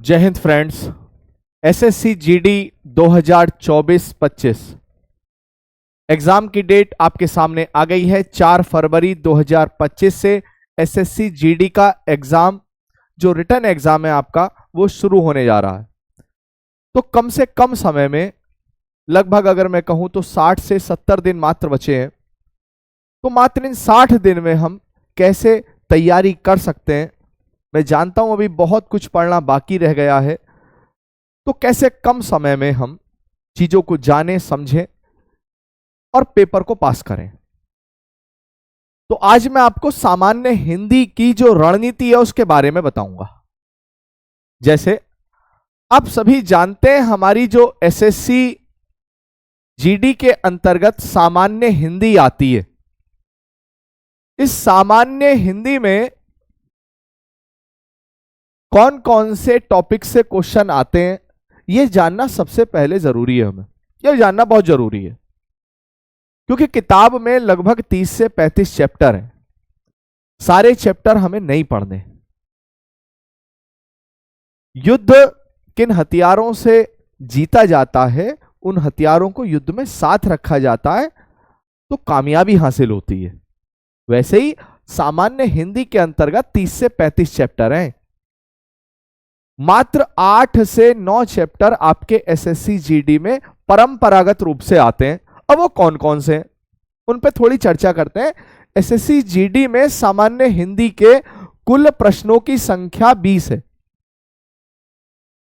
जय Hind friends. SSC GD 2024-25 exam की date आपके सामने आ गई है। 4 फरवरी 2025 से एसएससी जीडी का एग्जाम, जो रिटन एग्जाम है आपका, वो शुरू होने जा रहा है। तो कम से कम समय में, लगभग अगर मैं कहूं तो 60 से 70 दिन मात्र बचे हैं। तो मात्र इन 60 दिन में हम कैसे तैयारी कर सकते हैं। मैं जानता हूं अभी बहुत कुछ पढ़ना बाकी रह गया है, तो कैसे कम समय में हम चीजों को जानें, समझें और पेपर को पास करें। तो आज मैं आपको सामान्य हिंदी की जो रणनीति है उसके बारे में बताऊंगा। जैसे आप सभी जानते हैं, हमारी जो एसएससी जीडी के अंतर्गत सामान्य हिंदी आती है। इस सामान्य हिंदी में कौन कौन से टॉपिक से क्वेश्चन आते हैं, यह जानना सबसे पहले जरूरी है। हमें यह जानना बहुत जरूरी है, क्योंकि किताब में लगभग 30 से 35 चैप्टर हैं। सारे चैप्टर हमें नहीं पढ़ने। युद्ध किन हथियारों से जीता जाता है, उन हथियारों को युद्ध में साथ रखा जाता है तो कामयाबी हासिल होती है। वैसे ही सामान्य हिंदी के अंतर्गत 30 से 35 चैप्टर हैं। मात्र 8 से 9 चैप्टर आपके एसएससी जीडी में परंपरागत रूप से आते हैं। अब वो कौन कौन से हैं, उन पे थोड़ी चर्चा करते हैं। एसएससी जीडी में सामान्य हिंदी के कुल प्रश्नों की संख्या 20 है।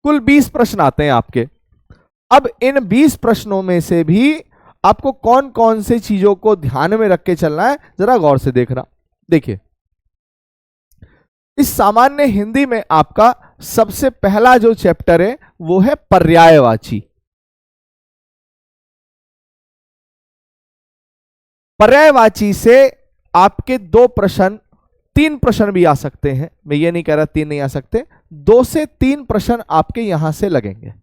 कुल 20 प्रश्न आते हैं आपके। अब इन 20 प्रश्नों में से भी आपको कौन कौन से चीजों को ध्यान में रख के चलना है, जरा गौर से देखना। देखिए, इस सामान्य हिंदी में आपका सबसे पहला जो चैप्टर है वो है पर्यायवाची। पर्यायवाची से आपके 2 प्रश्न, 3 प्रश्न भी आ सकते हैं। मैं ये नहीं कह रहा 3 नहीं आ सकते, 2 से 3 प्रश्न आपके यहां से लगेंगे।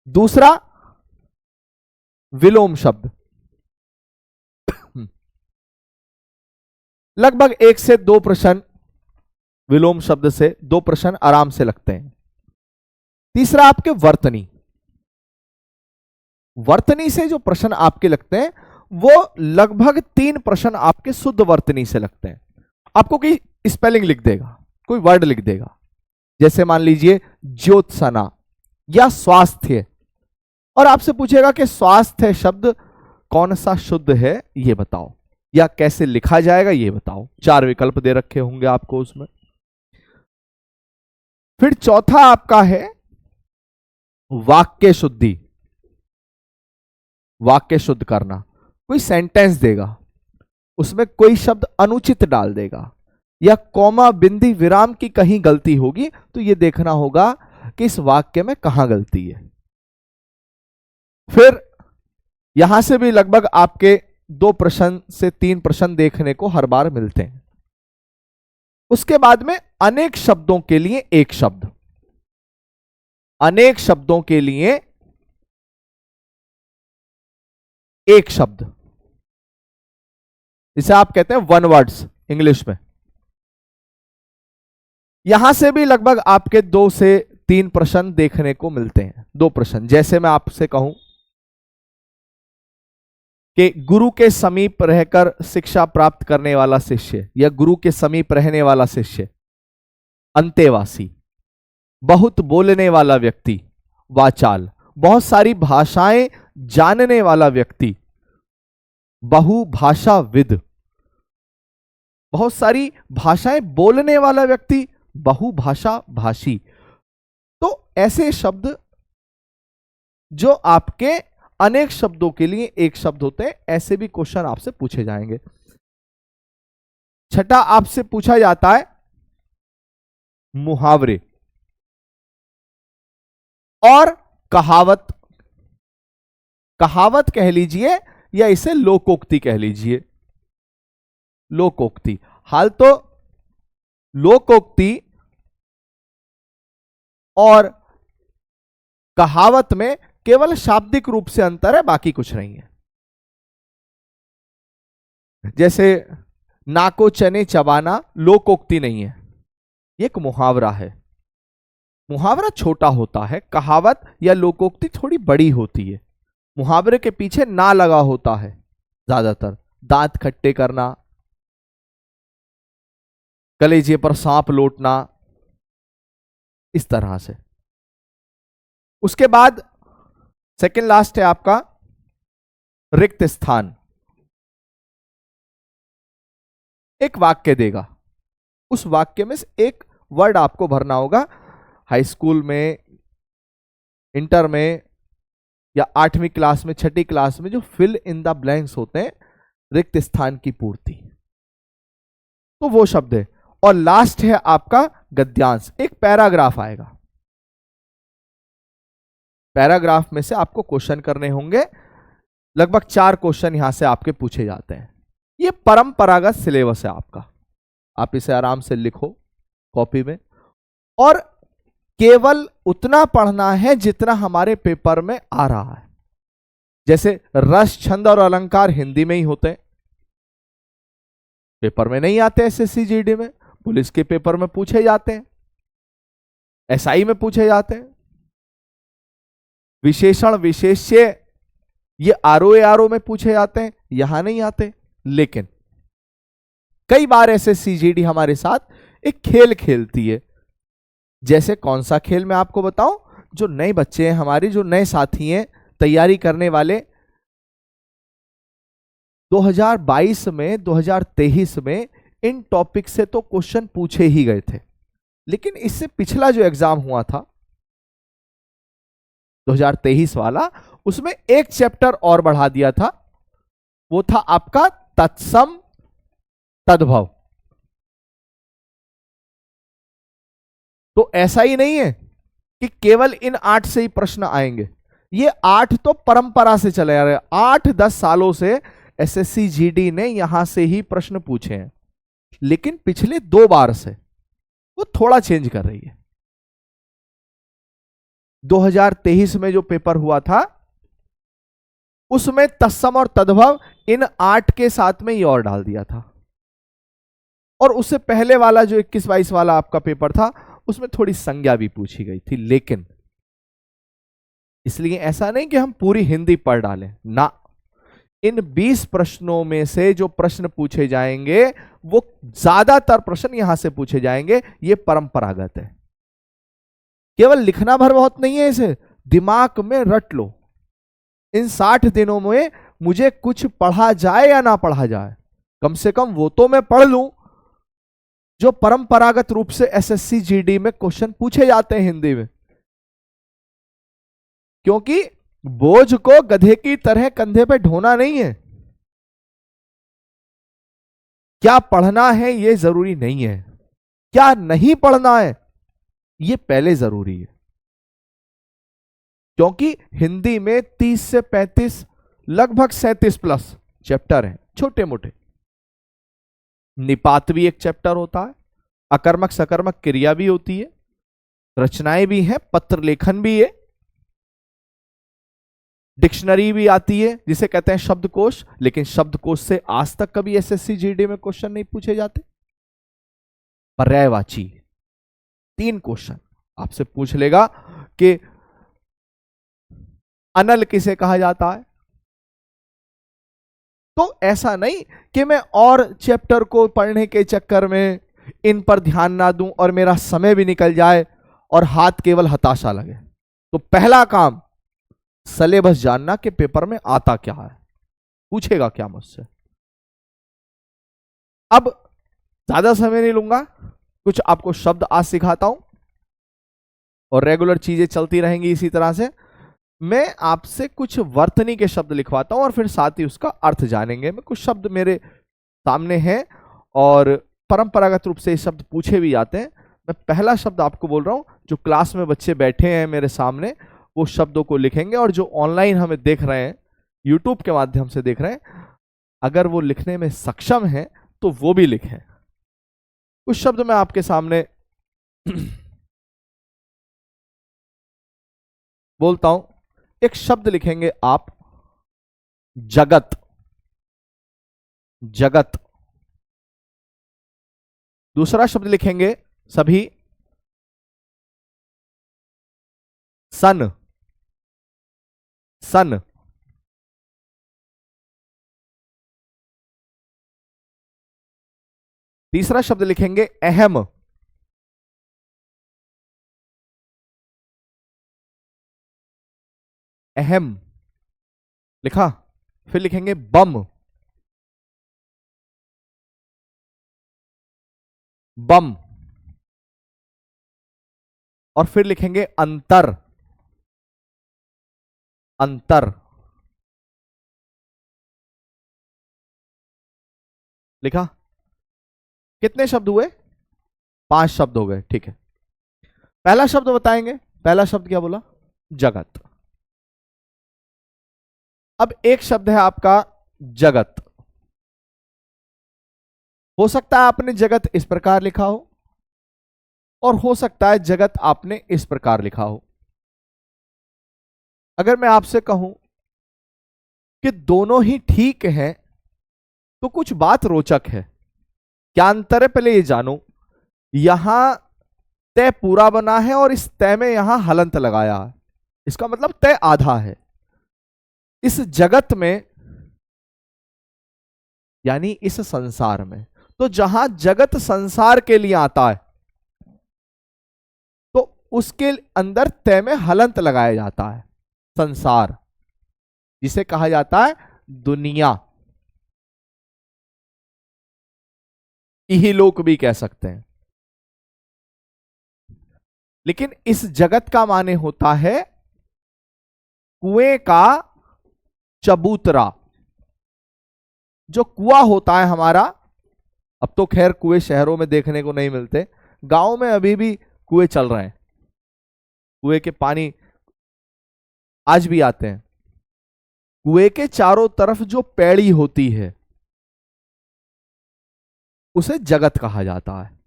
दूसरा, विलोम शब्द। लगभग 1 से 2 प्रश्न विलोम शब्द से, 2 प्रश्न आराम से लगते हैं। तीसरा, आपके वर्तनी। वर्तनी से जो प्रश्न आपके लगते हैं वो लगभग 3 प्रश्न आपके शुद्ध वर्तनी से लगते हैं। आपको कोई स्पेलिंग लिख देगा, कोई वर्ड लिख देगा, जैसे मान लीजिए ज्योत्सना या स्वास्थ्य, और आपसे पूछेगा कि स्वास्थ्य शब्द कौन सा शुद्ध है ये बताओ, या कैसे लिखा जाएगा ये बताओ। 4 विकल्प दे रखे होंगे आपको उसमें। फिर चौथा आपका है वाक्य शुद्धि। वाक्य शुद्ध करना, कोई सेंटेंस देगा, उसमें कोई शब्द अनुचित डाल देगा या कॉमा बिंदी विराम की कहीं गलती होगी, तो यह देखना होगा कि इस वाक्य में कहां गलती है। फिर यहां से भी लगभग आपके 2 प्रश्न से 3 प्रश्न देखने को हर बार मिलते हैं। उसके बाद में अनेक शब्दों के लिए एक शब्द। अनेक शब्दों के लिए एक शब्द, इसे आप कहते हैं 1 वर्ड्स इंग्लिश में। यहां से भी लगभग आपके 2 से 3 प्रश्न देखने को मिलते हैं। 2 प्रश्न, जैसे मैं आपसे कहूं कि गुरु के समीप रहकर शिक्षा प्राप्त करने वाला शिष्य, या गुरु के समीप रहने वाला शिष्य अंतेवासी। बहुत बोलने वाला व्यक्ति वाचाल। बहुत सारी भाषाएं जानने वाला व्यक्ति बहुभाषाविद। बहुत सारी भाषाएं बोलने वाला व्यक्ति बहुभाषा भाषी। तो ऐसे शब्द जो आपके अनेक शब्दों के लिए एक शब्द होते हैं, ऐसे भी क्वेश्चन आपसे पूछे जाएंगे। छठा आपसे पूछा जाता है मुहावरे और कहावत। कहावत कह लीजिए या इसे लोकोक्ति कह लीजिए। लोकोक्ति, हाल तो लोकोक्ति और कहावत में केवल शाब्दिक रूप से अंतर है, बाकी कुछ नहीं है। जैसे नाको चने चबाना लोकोक्ति नहीं है, एक मुहावरा है। मुहावरा छोटा होता है, कहावत या लोकोक्ति थोड़ी बड़ी होती है। मुहावरे के पीछे ना लगा होता है ज्यादातर, दांत खट्टे करना, कलेजे पर सांप लौटना, इस तरह से। उसके बाद सेकंड लास्ट है आपका रिक्त स्थान। एक वाक्य देगा, उस वाक्य में से एक वर्ड आपको भरना होगा। हाई स्कूल में, इंटर में, या 8वीं क्लास में, 6ठी क्लास में जो फिल इन द ब्लैंक्स होते हैं, रिक्त स्थान की पूर्ति, तो वो शब्द है। और लास्ट है आपका गद्यांश, एक पैराग्राफ आएगा। पैराग्राफ में से आपको क्वेश्चन करने होंगे, लगभग 4 क्वेश्चन यहां से आपके पूछे जाते हैं। ये परंपरागत सिलेबस है आपका, आप इसे आराम से लिखो कॉपी में, और केवल उतना पढ़ना है जितना हमारे पेपर में आ रहा है। जैसे रस, छंद और अलंकार हिंदी में ही होते हैं, पेपर में नहीं आते, एसएससी जीडी में, पुलिस के पेपर में पूछे जाते हैं, एसआई में पूछे जाते हैं। विशेषण, विशेष्य, ये आरओ में पूछे जाते हैं, यहां नहीं आते। लेकिन कई बार एसएससी जीडी हमारे साथ एक खेल खेलती है। जैसे कौन सा खेल मैं आपको बताऊं? जो नए बच्चे हैं हमारे, जो नए साथी हैं, तैयारी करने वाले, 2022 में, 2023 में इन टॉपिक से तो क्वेश्चन पूछे ही गए थे। लेकिन इससे पिछला जो एग्जाम हुआ था 2023 वाला, उसमें एक चैप्टर और बढ़ा दिया था, वो था आपका तत्सम तद्भव। तो ऐसा ही नहीं है कि केवल इन 8 से ही प्रश्न आएंगे, ये 8 तो परंपरा से चले आ रहे हैं। 8-10 सालों से एसएससी जीडी ने यहां से ही प्रश्न पूछे हैं, लेकिन पिछले 2 बार से वो थोड़ा चेंज कर रही है। 2023 में जो पेपर हुआ था, उसमें तत्सम और तद्भव इन 8 के साथ में ही और डाल दिया था। और उससे पहले वाला जो 21-22 वाला आपका पेपर था, उसमें थोड़ी संज्ञा भी पूछी गई थी। लेकिन इसलिए ऐसा नहीं कि हम पूरी हिंदी पढ़ डालें ना, इन 20 प्रश्नों में से जो प्रश्न पूछे जाएंगे, वो ज्यादातर प्रश्न यहां से पूछे जाएंगे। ये परंपरागत है, केवल लिखना भर बहुत नहीं है, इसे दिमाग में रट लो। इन 60 दिनों में मुझे कुछ पढ़ा जाए या ना पढ़ा जाए, कम से कम वो तो मैं पढ़ लूं जो परंपरागत रूप से एसएससी जीडी में क्वेश्चन पूछे जाते हैं हिंदी में। क्योंकि बोझ को गधे की तरह कंधे पे ढोना नहीं है। क्या पढ़ना है ये जरूरी नहीं है, क्या नहीं पढ़ना है ये पहले जरूरी है। क्योंकि हिंदी में 30 से 35, लगभग 37 प्लस चैप्टर हैं, छोटे मोटे। निपात भी एक चैप्टर होता है, अकर्मक सकर्मक क्रिया भी होती है, रचनाएं भी हैं, पत्र लेखन भी है, डिक्शनरी भी आती है जिसे कहते हैं शब्दकोश। लेकिन शब्दकोश से आज तक कभी एसएससी जीडी में क्वेश्चन नहीं पूछे जाते। पर्यायवाची 3 क्वेश्चन आपसे पूछ लेगा कि अनल किसे कहा जाता है। तो ऐसा नहीं कि मैं और चैप्टर को पढ़ने के चक्कर में इन पर ध्यान ना दूं और मेरा समय भी निकल जाए और हाथ केवल हताशा लगे। तो पहला काम सिलेबस जानना कि पेपर में आता क्या है, पूछेगा क्या मुझसे। अब ज्यादा समय नहीं लूंगा, कुछ आपको शब्द आज सिखाता हूं और रेगुलर चीजें चलती रहेंगी इसी तरह से। मैं आपसे कुछ वर्तनी के शब्द लिखवाता हूं और फिर साथ ही उसका अर्थ जानेंगे। मैं कुछ शब्द मेरे सामने हैं और परंपरागत रूप से ये शब्द पूछे भी जाते हैं। मैं पहला शब्द आपको बोल रहा हूं, जो क्लास में बच्चे बैठे हैं मेरे सामने, वो शब्दों को लिखेंगे, और जो ऑनलाइन हमें देख रहे हैं, यूट्यूब के माध्यम से देख रहे हैं, अगर वो लिखने में सक्षम हैं तो वो भी लिखें। कुछ शब्द मैं आपके सामने बोलता हूं। एक शब्द लिखेंगे आप, जगत। जगत। दूसरा शब्द लिखेंगे सभी, सन, सन। तीसरा शब्द लिखेंगे अहम, अहम लिखा। फिर लिखेंगे बम, बम। और फिर लिखेंगे अंतर, अंतर लिखा। कितने शब्द हुए? 5 शब्द हो गए, ठीक है। पहला शब्द बताएंगे। पहला शब्द क्या बोला? जगत। अब एक शब्द है आपका जगत। हो सकता है आपने जगत इस प्रकार लिखा हो, और हो सकता है जगत आपने इस प्रकार लिखा हो। अगर मैं आपसे कहूं कि दोनों ही ठीक है, तो कुछ बात रोचक है। क्या अंतर है, पहले ये जानो। यहां तय पूरा बना है और इस तय में यहां हलंत लगाया है, इसका मतलब तय आधा है। इस जगत में यानी इस संसार में, तो जहां जगत संसार के लिए आता है तो उसके अंदर तय में हलंत लगाया जाता है। संसार जिसे कहा जाता है दुनिया, इहलोक भी कह सकते हैं। लेकिन इस जगत का माने होता है कुएं का चबूतरा। जो कुआं होता है हमारा, अब तो खैर कुएं शहरों में देखने को नहीं मिलते, गांव में अभी भी कुएं चल रहे हैं। कुएं के पानी आज भी आते हैं। कुएं के चारों तरफ जो पैड़ी होती है उसे जगत कहा जाता है।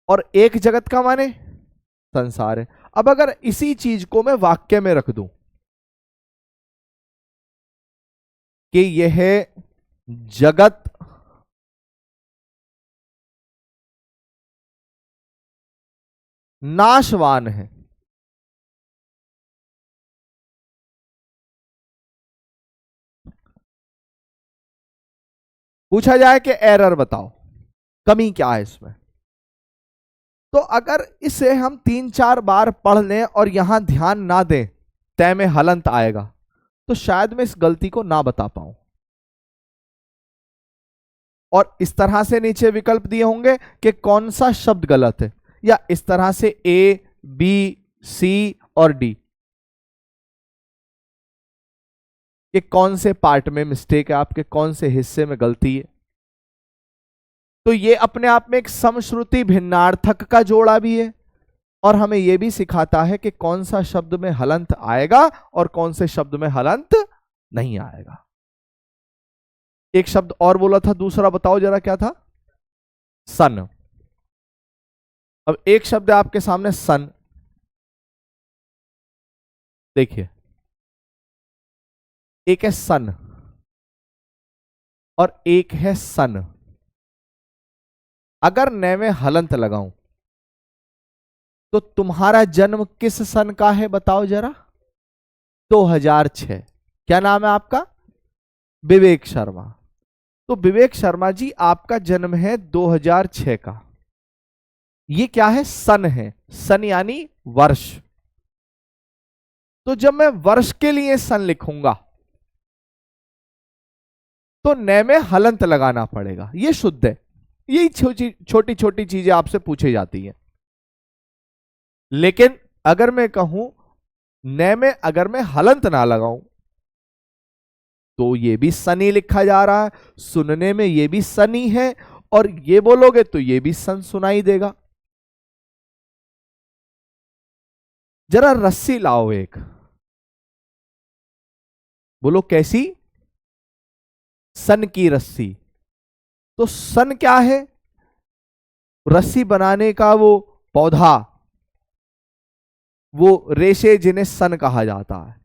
और एक जगत का माने संसार है। अब अगर इसी चीज को मैं वाक्य में रख दूं कि यह जगत नाशवान है, पूछा जाए कि एरर बताओ, कमी क्या है इसमें, तो अगर इसे हम 3-4 बार पढ़ लें और यहां ध्यान ना दें, तय में हलंत आएगा, तो शायद मैं इस गलती को ना बता पाऊं। और इस तरह से नीचे विकल्प दिए होंगे कि कौन सा शब्द गलत है, या इस तरह से ए, बी, सी और डी, कि कौन से पार्ट में मिस्टेक है, आपके कौन से हिस्से में गलती है। तो ये अपने आप में एक समश्रुति भिन्नार्थक का जोड़ा भी है, और हमें यह भी सिखाता है कि कौन सा शब्द में हलंत आएगा और कौन से शब्द में हलंत नहीं आएगा। एक शब्द और बोला था, दूसरा बताओ जरा क्या था? सन। अब एक शब्द है आपके सामने सन, देखिए, एक है सन और एक है सन। अगर नए में हलंत लगाऊं तो तुम्हारा जन्म किस सन का है बताओ जरा? 2006। क्या नाम है आपका? विवेक शर्मा। तो विवेक शर्मा जी, आपका जन्म है 2006 का। ये क्या है? सन है। सन यानी वर्ष। तो जब मैं वर्ष के लिए सन लिखूंगा तो नए में हलंत लगाना पड़ेगा, ये शुद्ध है। यही छोटी छोटी चीजें आपसे पूछी जाती हैं। लेकिन अगर मैं कहूं नए में अगर मैं हलंत ना लगाऊं तो ये भी सनी लिखा जा रहा है, सुनने में ये भी सनी है, और ये बोलोगे तो ये भी सन सुनाई देगा। जरा रस्सी लाओ एक, बोलो कैसी? सन की रस्सी। तो सन क्या है? रस्सी बनाने का वो पौधा, वो रेशे जिन्हें सन कहा जाता है।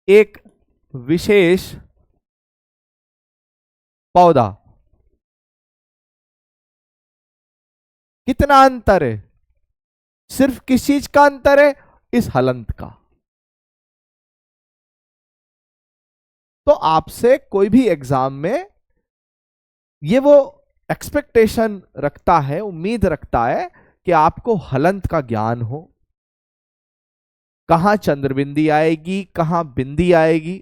एक विशेष पौधा कितना अंतर है? सिर्फ किस चीज का अंतर है? इस हलंत का। तो आपसे कोई भी एग्जाम में ये वो एक्सपेक्टेशन रखता है, उम्मीद रखता है कि आपको हलंत का ज्ञान हो, कहां चंद्रबिंदी आएगी, कहां बिंदी आएगी,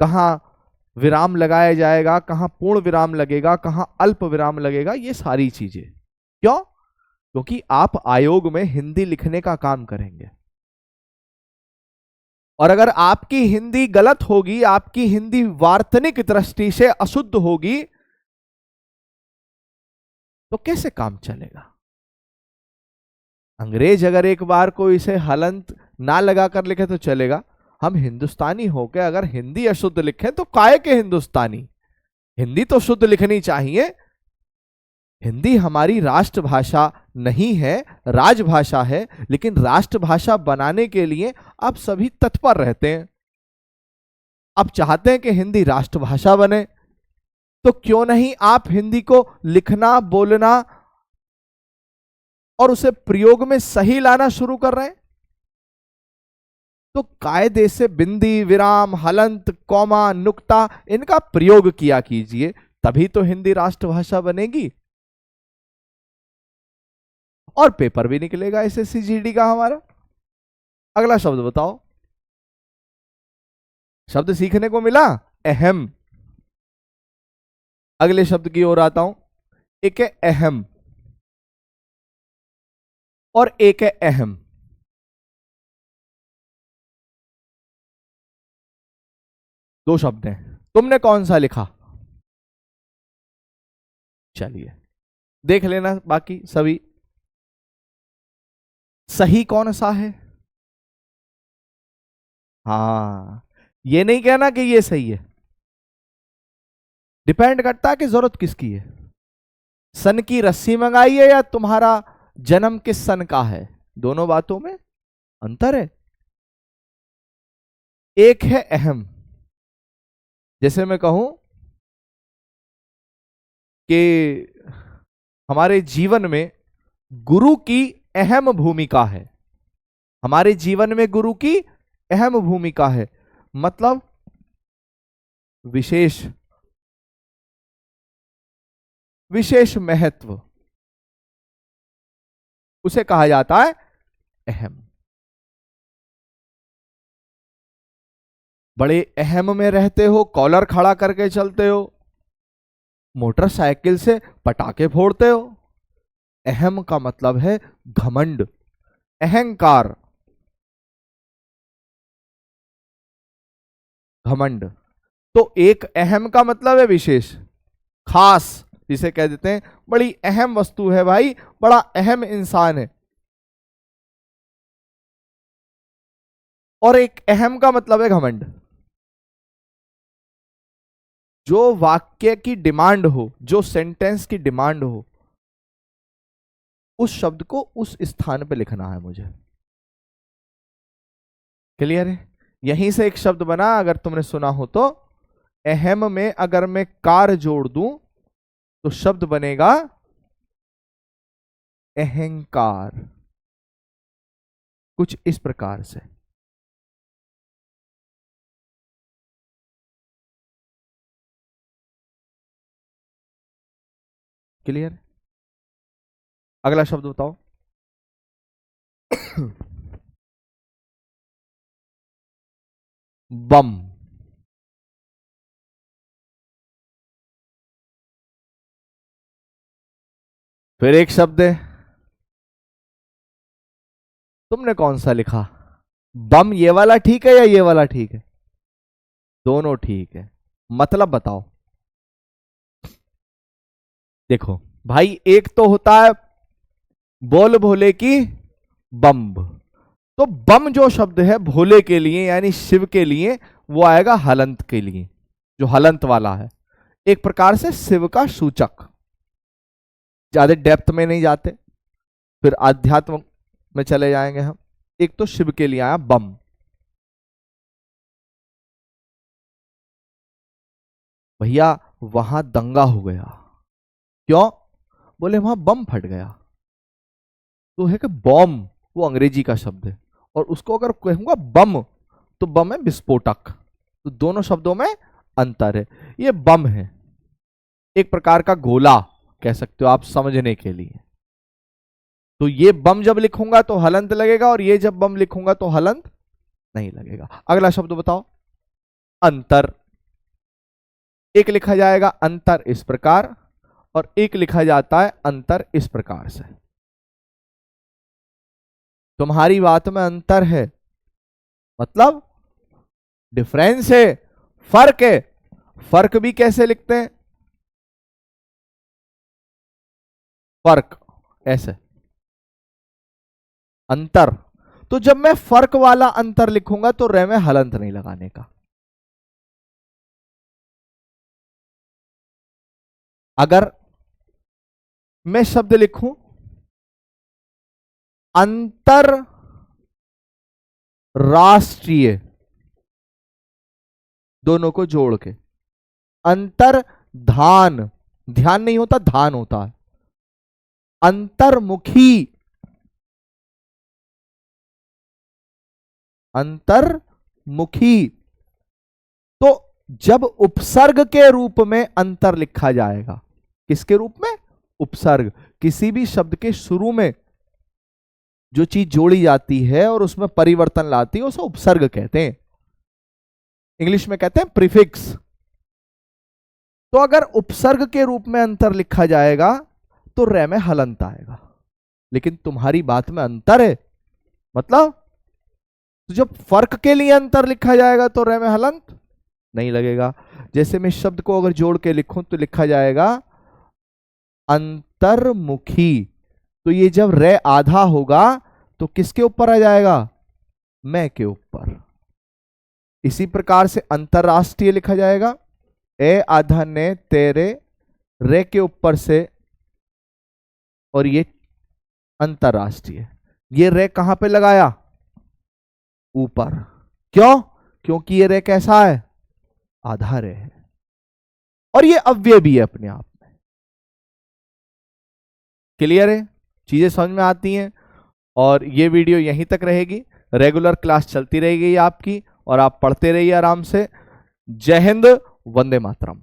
कहां विराम लगाया जाएगा, कहां पूर्ण विराम लगेगा, कहां अल्प विराम लगेगा, ये सारी चीजें। क्यों? क्योंकि आप आयोग में हिंदी लिखने का काम करेंगे, और अगर आपकी हिंदी गलत होगी, आपकी हिंदी वार्तनिक दृष्टि से अशुद्ध होगी, तो कैसे काम चलेगा? अंग्रेज अगर एक बार को इसे हलंत ना लगाकर लिखे तो चलेगा, हम हिंदुस्तानी होकर अगर हिंदी अशुद्ध लिखें तो काहे के हिंदुस्तानी? हिंदी तो शुद्ध लिखनी चाहिए। हिंदी हमारी राष्ट्रभाषा नहीं है, राजभाषा है, लेकिन राष्ट्रभाषा बनाने के लिए आप सभी तत्पर रहते हैं। आप चाहते हैं कि हिंदी राष्ट्रभाषा बने, तो क्यों नहीं आप हिंदी को लिखना, बोलना और उसे प्रयोग में सही लाना शुरू कर रहे हैं? तो कायदे से बिंदी, विराम, हलंत, कॉमा, नुक्ता इनका प्रयोग किया कीजिए, तभी तो हिंदी राष्ट्रभाषा बनेगी और पेपर भी निकलेगा एसएससी जीडी का हमारा। अगला शब्द बताओ। शब्द सीखने को मिला अहम। अगले शब्द की ओर आता हूं। एक है अहम और एक है अहम। दो शब्द हैं, तुमने कौन सा लिखा? चलिए देख लेना बाकी सभी, सही कौन सा है। हाँ, ये नहीं कहना कि ये सही है, डिपेंड करता है कि जरूरत किसकी है। सन की रस्सी मंगाई है या तुम्हारा जन्म किस सन का है, दोनों बातों में अंतर है। एक है अहम, जैसे मैं कहूं कि हमारे जीवन में गुरु की अहम भूमिका है। हमारे जीवन में गुरु की अहम भूमिका है, मतलब विशेष विशेष महत्व, उसे कहा जाता है अहम। बड़े अहम में रहते हो, कॉलर खड़ा करके चलते हो, मोटरसाइकिल से पटाखे फोड़ते हो। अहम का मतलब है घमंड, अहंकार, घमंड। तो एक अहम का मतलब है विशेष, खास, जिसे कह देते हैं बड़ी अहम वस्तु है भाई, बड़ा अहम इंसान है। और एक अहम का मतलब है घमंड। जो वाक्य की डिमांड हो, जो सेंटेंस की डिमांड हो, उस शब्द को उस स्थान पे लिखना है मुझे। क्लियर है? यहीं से एक शब्द बना, अगर तुमने सुना हो तो, अहम में अगर मैं कार जोड़ दूं तो शब्द बनेगा अहंकार, कुछ इस प्रकार से। क्लियर? अगला शब्द बताओ। बम। फिर एक शब्द है, तुमने कौन सा लिखा? बम ये वाला ठीक है या ये वाला ठीक है? दोनों ठीक है, मतलब बताओ। देखो भाई, एक तो होता है बोल भोले की बम्ब, तो बम जो शब्द है भोले के लिए यानी शिव के लिए, वो आएगा हलंत के लिए, जो हलंत वाला है, एक प्रकार से शिव का सूचक। ज्यादा डेप्थ में नहीं जाते, फिर आध्यात्म में चले जाएंगे हम। एक तो शिव के लिए आया बम। भैया वहां दंगा हो गया। क्यों? बोले वहां बम फट गया। तो है कि बॉम्ब वो अंग्रेजी का शब्द है, और उसको अगर कहूंगा बम तो बम है विस्फोटक। तो दोनों शब्दों में अंतर है। ये बम है, एक प्रकार का गोला कह सकते हो आप समझने के लिए। तो ये बम जब लिखूंगा तो हलंत लगेगा, और ये जब बम लिखूंगा तो हलंत नहीं लगेगा। अगला शब्द बताओ, अंतर। एक लिखा जाएगा अंतर इस प्रकार, और एक लिखा जाता है अंतर इस प्रकार से। तुम्हारी बात में अंतर है मतलब डिफरेंस है, फर्क है। फर्क भी कैसे लिखते हैं? फर्क ऐसे। अंतर, तो जब मैं फर्क वाला अंतर लिखूंगा तो रे में हलंत नहीं लगाने का। अगर मैं शब्द लिखूं अंतर राष्ट्रीय, दोनों को जोड़ के, अंतर धान, ध्यान नहीं होता धान होता है, अंतर्मुखी, अंतर्मुखी। तो जब उपसर्ग के रूप में अंतर लिखा जाएगा, किसके रूप में? उपसर्ग। किसी भी शब्द के शुरू में जो चीज जोड़ी जाती है और उसमें परिवर्तन लाती है उसे उपसर्ग कहते हैं। इंग्लिश में कहते हैं प्रीफिक्स। तो अगर उपसर्ग के रूप में अंतर लिखा जाएगा तो रे में हलंत आएगा। लेकिन तुम्हारी बात में अंतर है मतलब, तो जब फर्क के लिए अंतर लिखा जाएगा तो रे में हलंत नहीं लगेगा। जैसे मैं शब्द को अगर जोड़ के लिखूं तो लिखा जाएगा अंतर्मुखी। तो ये जब रे आधा होगा तो किसके ऊपर आ जाएगा? मैं के ऊपर। इसी प्रकार से अंतरराष्ट्रीय लिखा जाएगा, ए आधा ने तेरे रे के ऊपर से, और ये अंतरराष्ट्रीय। ये रे कहां पे लगाया? ऊपर। क्यों? क्योंकि ये रे कैसा है? आधा रे है, और ये अव्यय भी है अपने आप में। क्लियर है? चीजें समझ में आती हैं। और ये वीडियो यहीं तक रहेगी, रेगुलर क्लास चलती रहेगी आपकी, और आप पढ़ते रहिए आराम से। जय हिंद, वंदे मातरम।